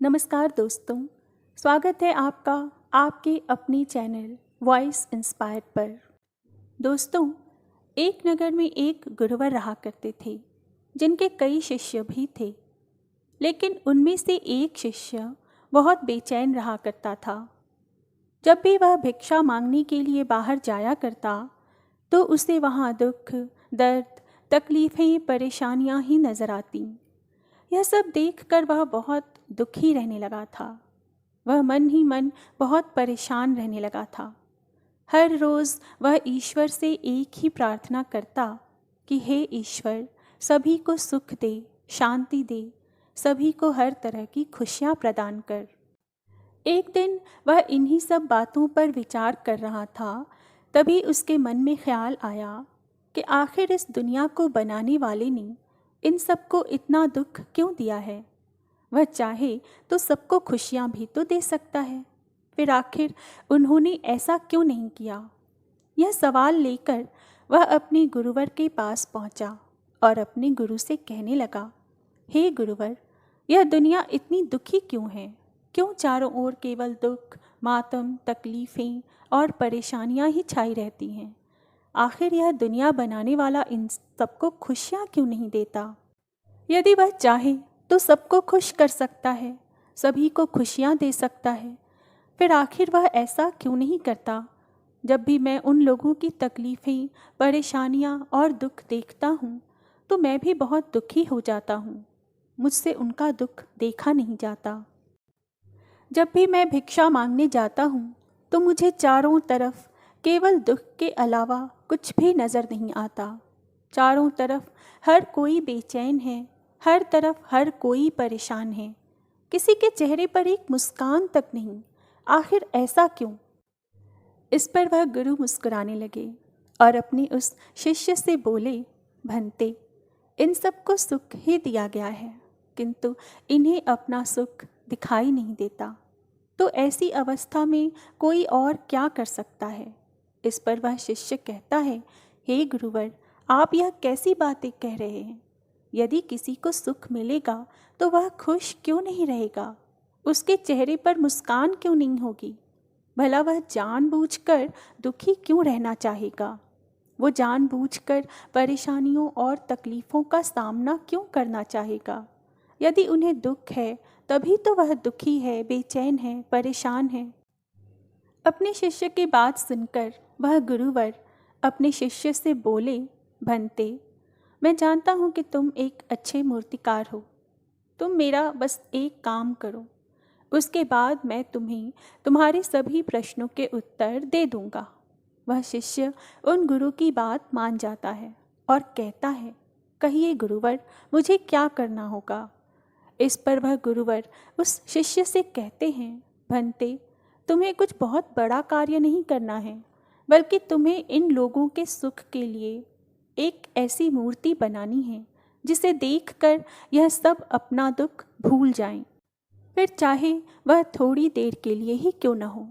नमस्कार दोस्तों, स्वागत है आपका आपके अपने चैनल वॉइस इंस्पायर पर। दोस्तों, एक नगर में एक गुरुवर रहा करते थे जिनके कई शिष्य भी थे, लेकिन उनमें से एक शिष्य बहुत बेचैन रहा करता था। जब भी वह भिक्षा मांगने के लिए बाहर जाया करता तो उसे वहाँ दुख, दर्द, तकलीफ़ें, परेशानियाँ ही नज़र आतीं। यह सब देखकर वह बहुत दुखी रहने लगा था। वह मन ही मन बहुत परेशान रहने लगा था। हर रोज़ वह ईश्वर से एक ही प्रार्थना करता कि हे ईश्वर, सभी को सुख दे, शांति दे, सभी को हर तरह की खुशियाँ प्रदान कर। एक दिन वह इन्हीं सब बातों पर विचार कर रहा था, तभी उसके मन में ख्याल आया कि आखिर इस दुनिया को बनाने वाले ने इन सबको इतना दुख क्यों दिया है। वह चाहे तो सबको खुशियाँ भी तो दे सकता है, फिर आखिर उन्होंने ऐसा क्यों नहीं किया। यह सवाल लेकर वह अपने गुरुवर के पास पहुँचा और अपने गुरु से कहने लगा, हे गुरुवर, यह दुनिया इतनी दुखी क्यों है? क्यों चारों ओर केवल दुख, मातम, तकलीफ़ें और परेशानियाँ ही छाई रहती हैं? आखिर यह दुनिया बनाने वाला इन सबको खुशियाँ क्यों नहीं देता? यदि वह चाहे तो सबको खुश कर सकता है, सभी को खुशियाँ दे सकता है, फिर आखिर वह ऐसा क्यों नहीं करता? जब भी मैं उन लोगों की तकलीफ़ें, परेशानियाँ और दुख देखता हूँ तो मैं भी बहुत दुखी हो जाता हूँ। मुझसे उनका दुख देखा नहीं जाता। जब भी मैं भिक्षा मांगने जाता हूँ तो मुझे चारों तरफ केवल दुख के अलावा कुछ भी नज़र नहीं आता। चारों तरफ हर कोई बेचैन है, हर तरफ हर कोई परेशान है, किसी के चेहरे पर एक मुस्कान तक नहीं। आखिर ऐसा क्यों? इस पर वह गुरु मुस्कुराने लगे और अपने उस शिष्य से बोले, भंते, इन सबको सुख ही दिया गया है, किंतु इन्हें अपना सुख दिखाई नहीं देता, तो ऐसी अवस्था में कोई और क्या कर सकता है। इस पर वह शिष्य कहता है, हे गुरुवर, आप यह कैसी बातें कह रहे हैं? यदि किसी को सुख मिलेगा तो वह खुश क्यों नहीं रहेगा? उसके चेहरे पर मुस्कान क्यों नहीं होगी? भला वह जानबूझकर दुखी क्यों रहना चाहेगा? वो जानबूझकर परेशानियों और तकलीफ़ों का सामना क्यों करना चाहेगा? यदि उन्हें दुख है तभी तो वह दुखी है, बेचैन है, परेशान है। अपने शिष्य की बात सुनकर वह गुरुवर अपने शिष्य से बोले, भंते, मैं जानता हूँ कि तुम एक अच्छे मूर्तिकार हो। तुम मेरा बस एक काम करो, उसके बाद मैं तुम्हें तुम्हारे सभी प्रश्नों के उत्तर दे दूँगा। वह शिष्य उन गुरु की बात मान जाता है और कहता है, कहिए गुरुवर, मुझे क्या करना होगा? इस पर वह गुरुवर उस शिष्य से कहते हैं, भंते, तुम्हें कुछ बहुत बड़ा कार्य नहीं करना है, बल्कि तुम्हें इन लोगों के सुख के लिए एक ऐसी मूर्ति बनानी है जिसे देखकर यह सब अपना दुख भूल जाएं, फिर चाहे वह थोड़ी देर के लिए ही क्यों न हो।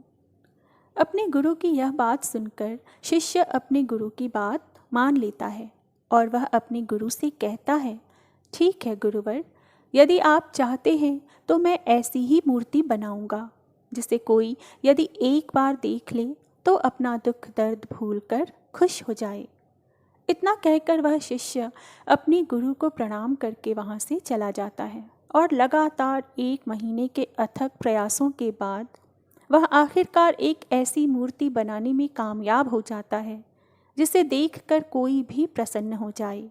अपने गुरु की यह बात सुनकर शिष्य अपने गुरु की बात मान लेता है और वह अपने गुरु से कहता है, ठीक है गुरुवर, यदि आप चाहते हैं तो मैं ऐसी ही मूर्ति बनाऊंगा जिसे कोई यदि एक बार देख ले तो अपना दुख दर्द भूलकर खुश हो जाए। इतना कहकर वह शिष्य अपने गुरु को प्रणाम करके वहाँ से चला जाता है और लगातार 1 महीने के अथक प्रयासों के बाद वह आखिरकार एक ऐसी मूर्ति बनाने में कामयाब हो जाता है जिसे देखकर कोई भी प्रसन्न हो जाए,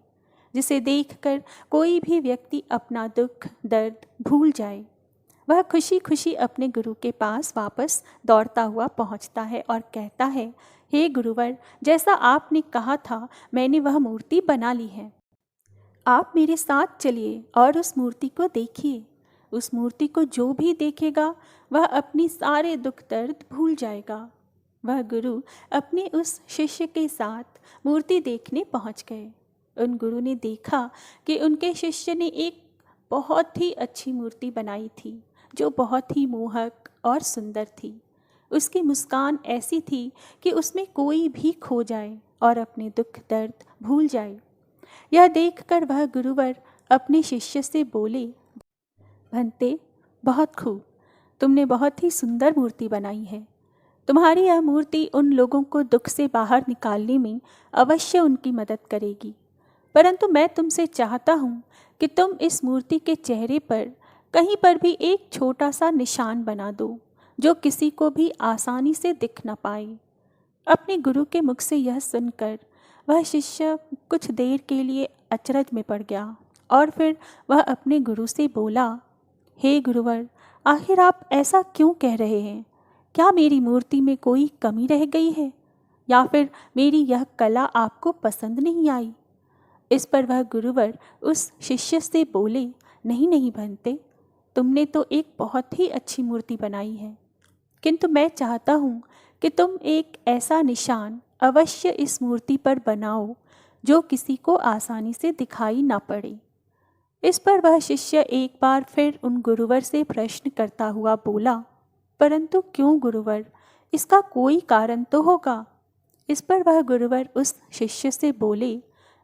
जिसे देखकर कोई भी व्यक्ति अपना दुख दर्द भूल जाए। वह खुशी खुशी अपने गुरु के पास वापस दौड़ता हुआ पहुंचता है और कहता है, हे गुरुवर, जैसा आपने कहा था मैंने वह मूर्ति बना ली है। आप मेरे साथ चलिए और उस मूर्ति को देखिए। उस मूर्ति को जो भी देखेगा वह अपनी सारे दुख दर्द भूल जाएगा। वह गुरु अपने उस शिष्य के साथ मूर्ति देखने पहुंच गए। उन गुरु ने देखा कि उनके शिष्य ने एक बहुत ही अच्छी मूर्ति बनाई थी जो बहुत ही मोहक और सुंदर थी। उसकी मुस्कान ऐसी थी कि उसमें कोई भी खो जाए और अपने दुख दर्द भूल जाए। यह देखकर वह गुरुवर अपने शिष्य से बोले, भंते, बहुत खूब, तुमने बहुत ही सुंदर मूर्ति बनाई है। तुम्हारी यह मूर्ति उन लोगों को दुख से बाहर निकालने में अवश्य उनकी मदद करेगी। परंतु मैं तुमसे चाहता हूँ कि तुम इस मूर्ति के चेहरे पर कहीं पर भी एक छोटा सा निशान बना दो, जो किसी को भी आसानी से दिख न पाए। अपने गुरु के मुख से यह सुनकर वह शिष्य कुछ देर के लिए अचरज में पड़ गया और फिर वह अपने गुरु से बोला, हे गुरुवर, आखिर आप ऐसा क्यों कह रहे हैं? क्या मेरी मूर्ति में कोई कमी रह गई है, या फिर मेरी यह कला आपको पसंद नहीं आई? इस पर वह गुरुवर उस शिष्य से बोले, नहीं नहीं भंते, तुमने तो एक बहुत ही अच्छी मूर्ति बनाई है, किंतु मैं चाहता हूँ कि तुम एक ऐसा निशान अवश्य इस मूर्ति पर बनाओ जो किसी को आसानी से दिखाई ना पड़े। इस पर वह शिष्य एक बार फिर उन गुरुवर से प्रश्न करता हुआ बोला, परंतु क्यों गुरुवर, इसका कोई कारण तो होगा। इस पर वह गुरुवर उस शिष्य से बोले,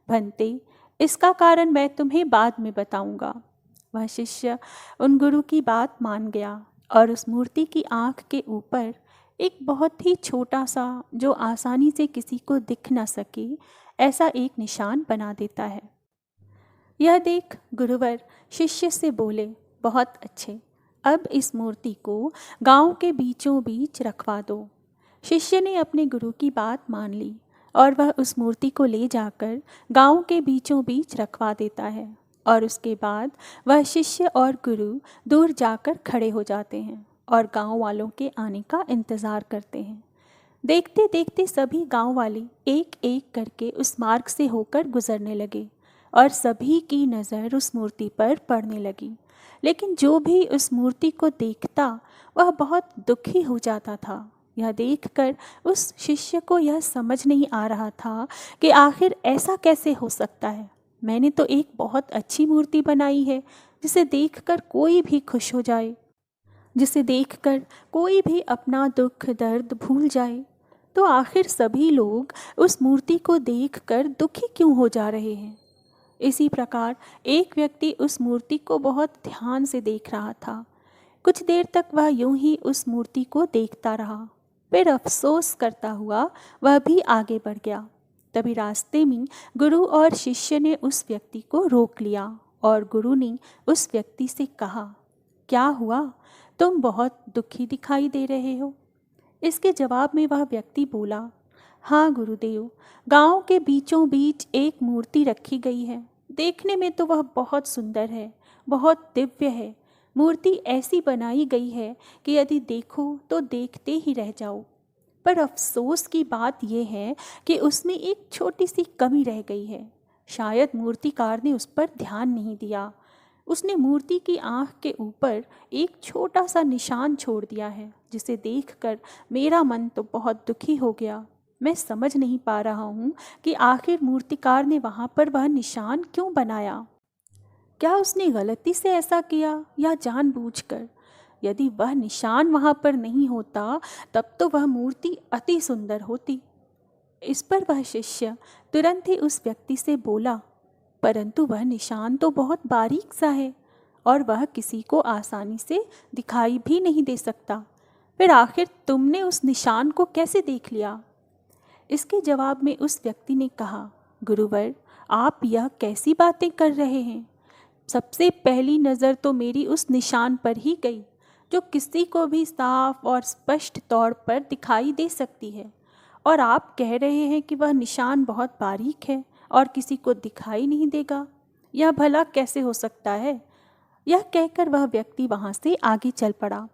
भंते, इसका कारण मैं तुम्हें बाद में बताऊंगा। वह शिष्य उन गुरु की बात मान गया और उस मूर्ति की आँख के ऊपर एक बहुत ही छोटा सा, जो आसानी से किसी को दिख ना सके, ऐसा एक निशान बना देता है। यह देख गुरुवर शिष्य से बोले, बहुत अच्छे, अब इस मूर्ति को गांव के बीचों बीच रखवा दो। शिष्य ने अपने गुरु की बात मान ली और वह उस मूर्ति को ले जाकर गांव के बीचों बीच रखवा देता है। और उसके बाद वह शिष्य और गुरु दूर जाकर खड़े हो जाते हैं और गांव वालों के आने का इंतज़ार करते हैं। देखते देखते सभी गांव वाले एक एक करके उस मार्ग से होकर गुजरने लगे और सभी की नज़र उस मूर्ति पर पड़ने लगी। लेकिन जो भी उस मूर्ति को देखता वह बहुत दुखी हो जाता था। यह देखकर उस शिष्य को यह समझ नहीं आ रहा था कि आखिर ऐसा कैसे हो सकता है। मैंने तो एक बहुत अच्छी मूर्ति बनाई है, जिसे देखकर कोई भी खुश हो जाए, जिसे देखकर कोई भी अपना दुख दर्द भूल जाए, तो आखिर सभी लोग उस मूर्ति को देखकर दुखी क्यों हो जा रहे हैं। इसी प्रकार एक व्यक्ति उस मूर्ति को बहुत ध्यान से देख रहा था। कुछ देर तक वह यूं ही उस मूर्ति को देखता रहा, फिर अफसोस करता हुआ वह भी आगे बढ़ गया। तभी रास्ते में गुरु और शिष्य ने उस व्यक्ति को रोक लिया और गुरु ने उस व्यक्ति से कहा, क्या हुआ, तुम बहुत दुखी दिखाई दे रहे हो। इसके जवाब में वह व्यक्ति बोला, हाँ गुरुदेव, गांव के बीचों बीच एक मूर्ति रखी गई है। देखने में तो वह बहुत सुंदर है, बहुत दिव्य है। मूर्ति ऐसी बनाई गई है कि यदि देखो तो देखते ही रह जाओ। पर अफसोस की बात यह है कि उसमें एक छोटी सी कमी रह गई है। शायद मूर्तिकार ने उस पर ध्यान नहीं दिया। उसने मूर्ति की आँख के ऊपर एक छोटा सा निशान छोड़ दिया है, जिसे देखकर मेरा मन तो बहुत दुखी हो गया। मैं समझ नहीं पा रहा हूँ कि आखिर मूर्तिकार ने वहाँ पर वह निशान क्यों बनाया। क्या उसने गलती से ऐसा किया या जानबूझकर? यदि वह निशान वहाँ पर नहीं होता तब तो वह मूर्ति अति सुंदर होती। इस पर वह शिष्य तुरंत ही उस व्यक्ति से बोला, परंतु वह निशान तो बहुत बारीक सा है और वह किसी को आसानी से दिखाई भी नहीं दे सकता। फिर आखिर तुमने उस निशान को कैसे देख लिया? इसके जवाब में उस व्यक्ति ने कहा, गुरुवर, आप यह कैसी बातें कर रहे हैं? सबसे पहली नज़र तो मेरी उस निशान पर ही गई, जो किसी को भी साफ और स्पष्ट तौर पर दिखाई दे सकती है। और आप कह रहे हैं कि वह निशान बहुत बारीक है और किसी को दिखाई नहीं देगा। यह भला कैसे हो सकता है? यह कहकर वह व्यक्ति वहाँ से आगे चल पड़ा।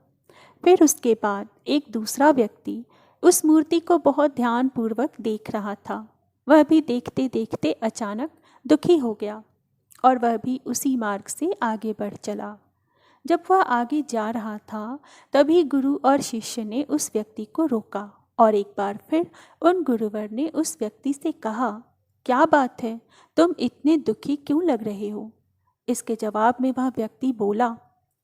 फिर उसके बाद एक दूसरा व्यक्ति उस मूर्ति को बहुत ध्यानपूर्वक देख रहा था। वह भी देखते देखते अचानक दुखी हो गया और वह भी उसी मार्ग से आगे बढ़ चला। जब वह आगे जा रहा था तभी गुरु और शिष्य ने उस व्यक्ति को रोका और एक बार फिर उन गुरुवर ने उस व्यक्ति से कहा, क्या बात है, तुम इतने दुखी क्यों लग रहे हो? इसके जवाब में वह व्यक्ति बोला,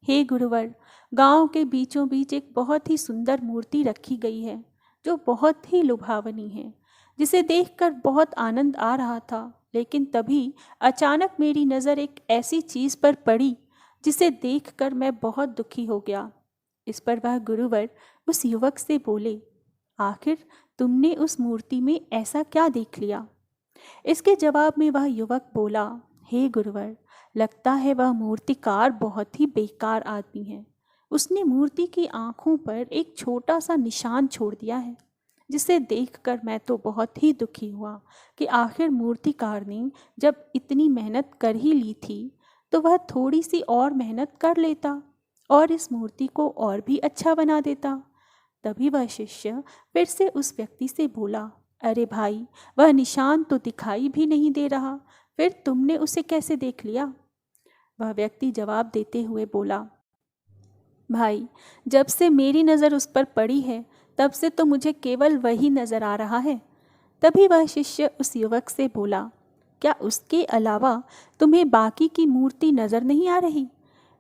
हे गुरुवर, गांव के बीचों बीच एक बहुत ही सुंदर मूर्ति रखी गई है, जो बहुत ही लुभावनी है, जिसे देखकर बहुत आनंद आ रहा था। लेकिन तभी अचानक मेरी नज़र एक ऐसी चीज़ पर पड़ी जिसे देखकर मैं बहुत दुखी हो गया। इस पर वह गुरुवर उस युवक से बोले, आखिर तुमने उस मूर्ति में ऐसा क्या देख लिया? इसके जवाब में वह युवक बोला, हे गुरुवर, लगता है वह मूर्तिकार बहुत ही बेकार आदमी है। उसने मूर्ति की आंखों पर एक छोटा सा निशान छोड़ दिया है, जिसे देखकर मैं तो बहुत ही दुखी हुआ कि आखिर मूर्तिकार ने जब इतनी मेहनत कर ही ली थी तो वह थोड़ी सी और मेहनत कर लेता और इस मूर्ति को और भी अच्छा बना देता। तभी वह शिष्य फिर से उस व्यक्ति से बोला, अरे भाई, वह निशान तो दिखाई भी नहीं दे रहा, फिर तुमने उसे कैसे देख लिया? वह व्यक्ति जवाब देते हुए बोला, भाई, जब से मेरी नज़र उस पर पड़ी है तब से तो मुझे केवल वही नज़र आ रहा है। तभी वह शिष्य उस युवक से बोला, क्या उसके अलावा तुम्हें बाकी की मूर्ति नज़र नहीं आ रही?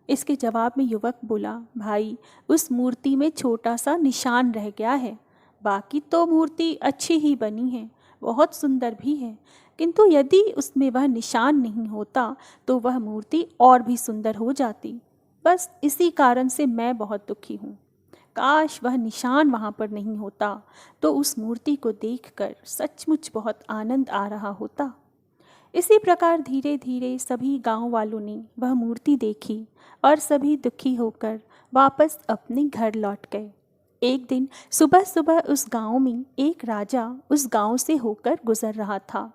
इसके जवाब में युवक बोला, भाई, उस मूर्ति में छोटा सा निशान रह गया है, बाकी तो मूर्ति अच्छी ही बनी है, बहुत सुंदर भी है, किंतु यदि उसमें वह निशान नहीं होता तो वह मूर्ति और भी सुंदर हो जाती। बस इसी कारण से मैं बहुत दुखी हूँ। काश वह निशान वहाँ पर नहीं होता तो उस मूर्ति को देखकर सचमुच बहुत आनंद आ रहा होता। इसी प्रकार धीरे धीरे सभी गांव वालों ने वह मूर्ति देखी और सभी दुखी होकर वापस अपने घर लौट गए। एक दिन सुबह सुबह उस गांव में एक राजा उस गांव से होकर गुजर रहा था।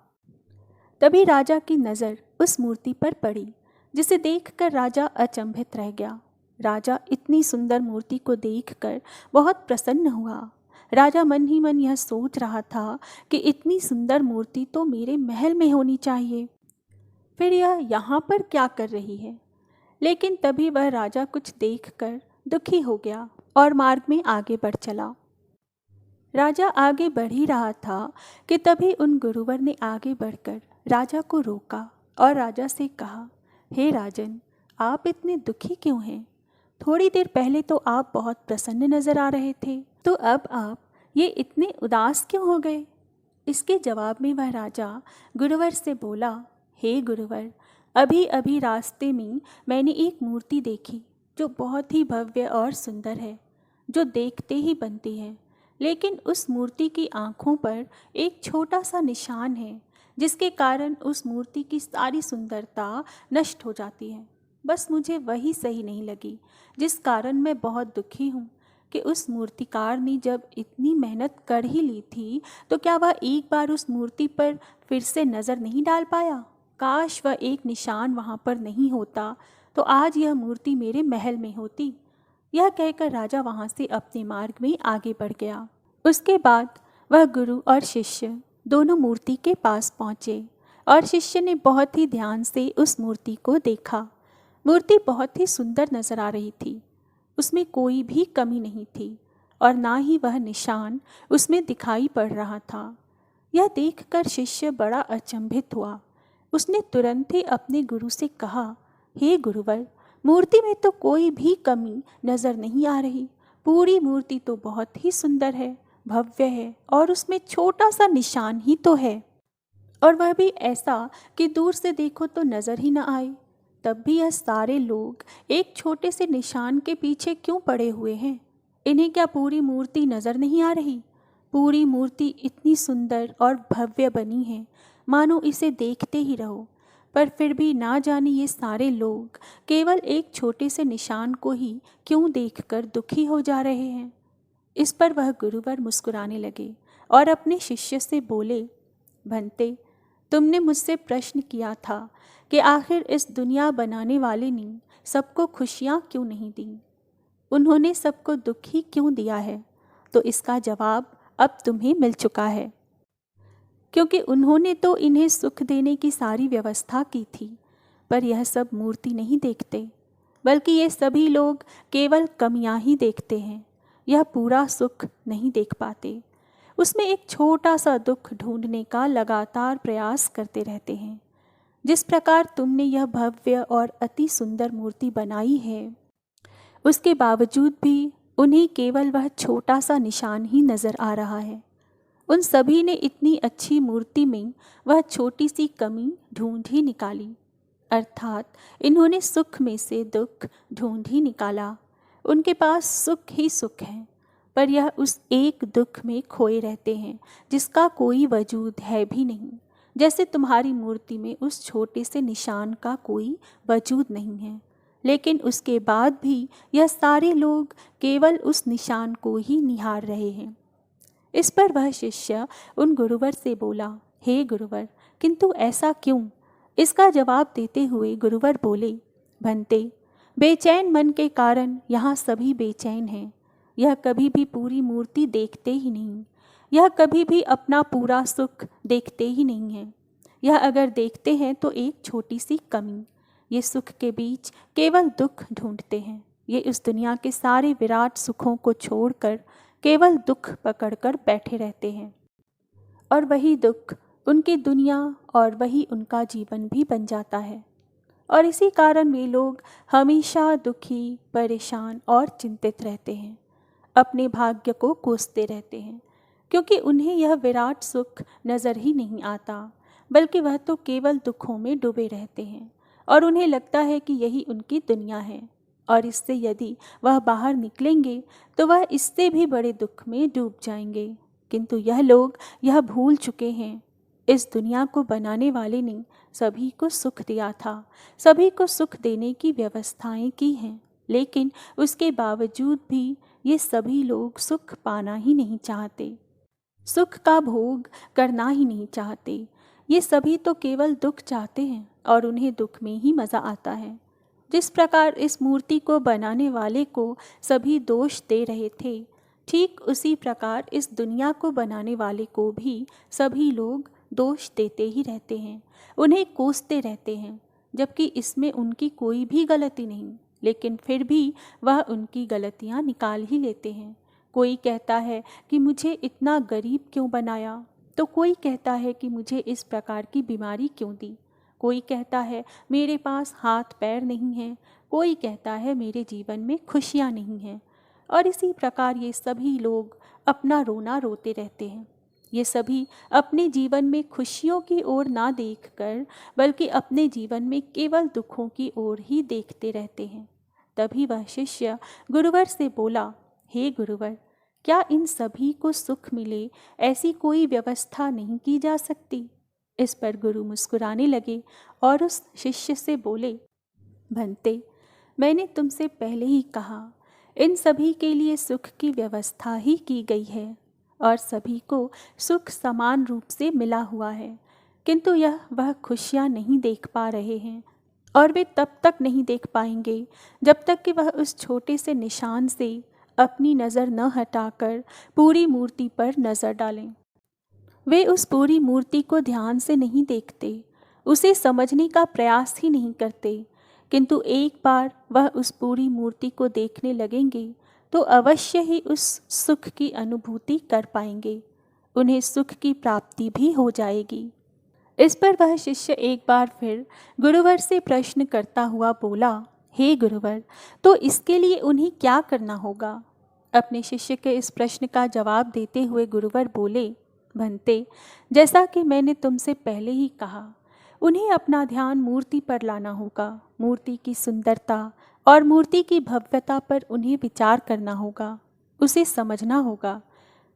तभी राजा की नज़र उस मूर्ति पर पड़ी, जिसे देखकर राजा अचंभित रह गया। राजा इतनी सुंदर मूर्ति को देखकर बहुत प्रसन्न हुआ। राजा मन ही मन यह सोच रहा था कि इतनी सुंदर मूर्ति तो मेरे महल में होनी चाहिए, फिर यह यहाँ पर क्या कर रही है? लेकिन तभी वह राजा कुछ देखकर दुखी हो गया और मार्ग में आगे बढ़ चला। राजा आगे बढ़ ही रहा था कि तभी उन गुरुवर ने आगे बढ़कर राजा को रोका और राजा से कहा, हे राजन, आप इतने दुखी क्यों हैं? थोड़ी देर पहले तो आप बहुत प्रसन्न नजर आ रहे थे, तो अब आप ये इतने उदास क्यों हो गए? इसके जवाब में वह राजा गुरुवर से बोला, हे गुरुवर, अभी अभी रास्ते में मैंने एक मूर्ति देखी जो बहुत ही भव्य और सुंदर है, जो देखते ही बनती है, लेकिन उस मूर्ति की आँखों पर एक छोटा सा निशान है, जिसके कारण उस मूर्ति की सारी सुंदरता नष्ट हो जाती है। बस मुझे वही सही नहीं लगी, जिस कारण मैं बहुत दुखी हूँ कि उस मूर्तिकार ने जब इतनी मेहनत कर ही ली थी तो क्या वह एक बार उस मूर्ति पर फिर से नज़र नहीं डाल पाया? काश वह एक निशान वहाँ पर नहीं होता तो आज यह मूर्ति मेरे महल में होती। यह कहकर राजा वहाँ से अपने मार्ग में आगे बढ़ गया। उसके बाद वह गुरु और शिष्य दोनों मूर्ति के पास पहुँचे और शिष्य ने बहुत ही ध्यान से उस मूर्ति को देखा। मूर्ति बहुत ही सुंदर नजर आ रही थी, उसमें कोई भी कमी नहीं थी और ना ही वह निशान उसमें दिखाई पड़ रहा था। यह देखकर शिष्य बड़ा अचंभित हुआ। उसने तुरंत ही अपने गुरु से कहा, हे गुरुवर, मूर्ति में तो कोई भी कमी नज़र नहीं आ रही। पूरी मूर्ति तो बहुत ही सुंदर है, भव्य है और उसमें छोटा सा निशान ही तो है, और वह भी ऐसा कि दूर से देखो तो नज़र ही न आए। तब भी यह सारे लोग एक छोटे से निशान के पीछे क्यों पड़े हुए हैं? इन्हें क्या पूरी मूर्ति नज़र नहीं आ रही? पूरी मूर्ति इतनी सुंदर और भव्य बनी है, मानो इसे देखते ही रहो, पर फिर भी ना जाने ये सारे लोग केवल एक छोटे से निशान को ही क्यों देखकर दुखी हो जा रहे हैं। इस पर वह गुरुवर मुस्कुराने लगे और अपने शिष्य से बोले, भंते, तुमने मुझसे प्रश्न किया था कि आखिर इस दुनिया बनाने वाले ने सबको खुशियाँ क्यों नहीं दी, उन्होंने सबको दुख ही क्यों दिया है? तो इसका जवाब अब तुम्हें मिल चुका है, क्योंकि उन्होंने तो इन्हें सुख देने की सारी व्यवस्था की थी, पर यह सब मूर्ति नहीं देखते, बल्कि ये सभी लोग केवल कमियां ही देखते हैं। यह पूरा सुख नहीं देख पाते, उसमें एक छोटा सा दुख ढूंढने का लगातार प्रयास करते रहते हैं। जिस प्रकार तुमने यह भव्य और अति सुंदर मूर्ति बनाई है, उसके बावजूद भी उन्हें केवल वह छोटा सा निशान ही नज़र आ रहा है। उन सभी ने इतनी अच्छी मूर्ति में वह छोटी सी कमी ढूंढ ही निकाली। अर्थात इन्होंने सुख में से दुख ढूंढ ही निकाला। उनके पास सुख ही सुख है, पर यह उस एक दुख में खोए रहते हैं जिसका कोई वजूद है भी नहीं। जैसे तुम्हारी मूर्ति में उस छोटे से निशान का कोई वजूद नहीं है, लेकिन उसके बाद भी यह सारे लोग केवल उस निशान को ही निहार रहे हैं। इस पर वह शिष्य उन गुरुवर से बोला, हे गुरुवर, किंतु ऐसा क्यों? इसका जवाब देते हुए गुरुवर बोले, भंते, बेचैन मन के कारण यहाँ सभी बेचैन हैं। यह कभी भी पूरी मूर्ति देखते ही नहीं, यह कभी भी अपना पूरा सुख देखते ही नहीं है। यह अगर देखते हैं तो एक छोटी सी कमी। ये सुख के बीच केवल दुख ढूंढते हैं। ये इस दुनिया के सारे विराट सुखों को छोड़कर केवल दुख पकड़कर बैठे रहते हैं, और वही दुख उनकी दुनिया और वही उनका जीवन भी बन जाता है। और इसी कारण वे लोग हमेशा दुखी, परेशान और चिंतित रहते हैं, अपने भाग्य को कोसते रहते हैं, क्योंकि उन्हें यह विराट सुख नज़र ही नहीं आता, बल्कि वह तो केवल दुखों में डूबे रहते हैं और उन्हें लगता है कि यही उनकी दुनिया है, और इससे यदि वह बाहर निकलेंगे तो वह इससे भी बड़े दुख में डूब जाएंगे। किंतु यह लोग यह भूल चुके हैं, इस दुनिया को बनाने वाले ने सभी को सुख दिया था, सभी को सुख देने की व्यवस्थाएं की हैं, लेकिन उसके बावजूद भी ये सभी लोग सुख पाना ही नहीं चाहते, सुख का भोग करना ही नहीं चाहते। ये सभी तो केवल दुख चाहते हैं और उन्हें दुख में ही मज़ा आता है। जिस प्रकार इस मूर्ति को बनाने वाले को सभी दोष दे रहे थे, ठीक उसी प्रकार इस दुनिया को बनाने वाले को भी सभी लोग दोष देते ही रहते हैं, उन्हें कोसते रहते हैं, जबकि इसमें उनकी कोई भी गलती नहीं, लेकिन फिर भी वह उनकी गलतियां निकाल ही लेते हैं। कोई कहता है कि मुझे इतना गरीब क्यों बनाया, तो कोई कहता है कि मुझे इस प्रकार की बीमारी क्यों दी, कोई कहता है मेरे पास हाथ पैर नहीं हैं, कोई कहता है मेरे जीवन में खुशियाँ नहीं हैं। और इसी प्रकार ये सभी लोग अपना रोना रोते रहते हैं। ये सभी अपने जीवन में खुशियों की ओर ना देखकर बल्कि अपने जीवन में केवल दुखों की ओर ही देखते रहते हैं। तभी वह शिष्य गुरुवर से बोला, हे गुरुवर, क्या इन सभी को सुख मिले ऐसी कोई व्यवस्था नहीं की जा सकती? इस पर गुरु मुस्कुराने लगे और उस शिष्य से बोले, भंते, मैंने तुमसे पहले ही कहा, इन सभी के लिए सुख की व्यवस्था ही की गई है और सभी को सुख समान रूप से मिला हुआ है, किंतु वह खुशियाँ नहीं देख पा रहे हैं, और वे तब तक नहीं देख पाएंगे जब तक कि वह उस छोटे से निशान से अपनी नज़र न हटाकर पूरी मूर्ति पर नज़र डालें। वे उस पूरी मूर्ति को ध्यान से नहीं देखते, उसे समझने का प्रयास ही नहीं करते, किंतु एक बार वह उस पूरी मूर्ति को देखने लगेंगे तो अवश्य ही उस सुख की अनुभूति कर पाएंगे, उन्हें सुख की प्राप्ति भी हो जाएगी। इस पर वह शिष्य एक बार फिर गुरुवर से प्रश्न करता हुआ बोला, हे गुरुवर, तो इसके लिए उन्हें क्या करना होगा? अपने शिष्य के इस प्रश्न का जवाब देते हुए गुरुवर बोले, भंते, जैसा कि मैंने तुमसे पहले ही कहा, उन्हें अपना ध्यान मूर्ति पर लाना होगा। मूर्ति की सुंदरता और मूर्ति की भव्यता पर उन्हें विचार करना होगा, उसे समझना होगा,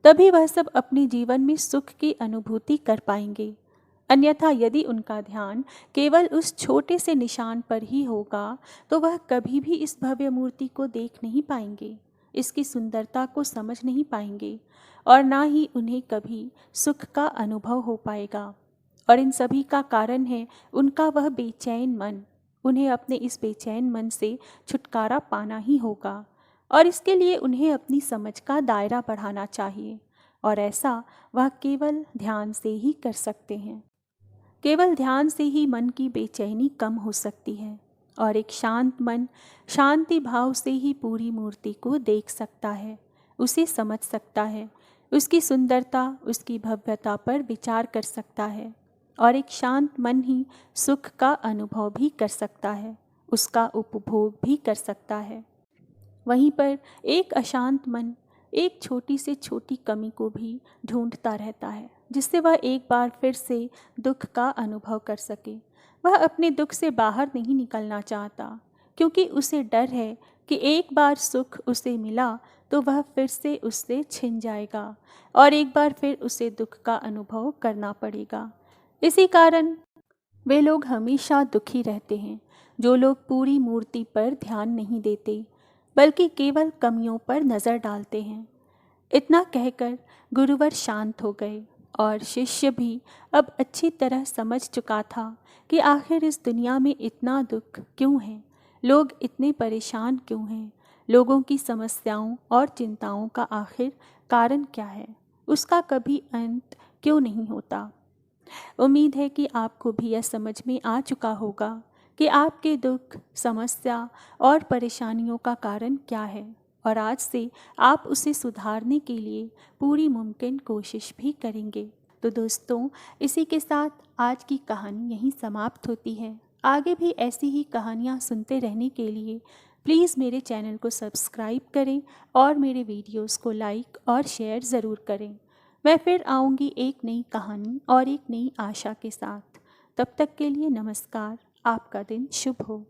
तभी वह सब अपने जीवन में सुख की अनुभूति कर पाएंगे। अन्यथा यदि उनका ध्यान केवल उस छोटे से निशान पर ही होगा तो वह कभी भी इस भव्य मूर्ति को देख नहीं पाएंगे, इसकी सुंदरता को समझ नहीं पाएंगे, और ना ही उन्हें कभी सुख का अनुभव हो पाएगा। और इन सभी का कारण है उनका वह बेचैन मन। उन्हें अपने इस बेचैन मन से छुटकारा पाना ही होगा, और इसके लिए उन्हें अपनी समझ का दायरा बढ़ाना चाहिए, और ऐसा वह केवल ध्यान से ही कर सकते हैं। केवल ध्यान से ही मन की बेचैनी कम हो सकती है, और एक शांत मन शांति भाव से ही पूरी मूर्ति को देख सकता है, उसे समझ सकता है, उसकी सुंदरता, उसकी भव्यता पर विचार कर सकता है, और एक शांत मन ही सुख का अनुभव भी कर सकता है, उसका उपभोग भी कर सकता है। वहीं पर एक अशांत मन एक छोटी से छोटी कमी को भी ढूंढता रहता है, जिससे वह एक बार फिर से दुख का अनुभव कर सके। वह अपने दुख से बाहर नहीं निकलना चाहता, क्योंकि उसे डर है कि एक बार सुख उसे मिला तो वह फिर से उससे छिन जाएगा और एक बार फिर उसे दुख का अनुभव करना पड़ेगा। इसी कारण वे लोग हमेशा दुखी रहते हैं जो लोग पूरी मूर्ति पर ध्यान नहीं देते, बल्कि केवल कमियों पर नज़र डालते हैं। इतना कहकर गुरुवर शांत हो गए और शिष्य भी अब अच्छी तरह समझ चुका था कि आखिर इस दुनिया में इतना दुख क्यों है, लोग इतने परेशान क्यों हैं, लोगों की समस्याओं और चिंताओं का आखिर कारण क्या है, उसका कभी अंत क्यों नहीं होता। उम्मीद है कि आपको भी यह समझ में आ चुका होगा कि आपके दुख, समस्या और परेशानियों का कारण क्या है, और आज से आप उसे सुधारने के लिए पूरी मुमकिन कोशिश भी करेंगे। तो दोस्तों, इसी के साथ आज की कहानी यहीं समाप्त होती है। आगे भी ऐसी ही कहानियाँ सुनते रहने के लिए प्लीज़ मेरे चैनल को सब्सक्राइब करें और मेरे वीडियोस को लाइक और शेयर ज़रूर करें। मैं फिर आऊँगी एक नई कहानी और एक नई आशा के साथ। तब तक के लिए नमस्कार। आपका दिन शुभ हो।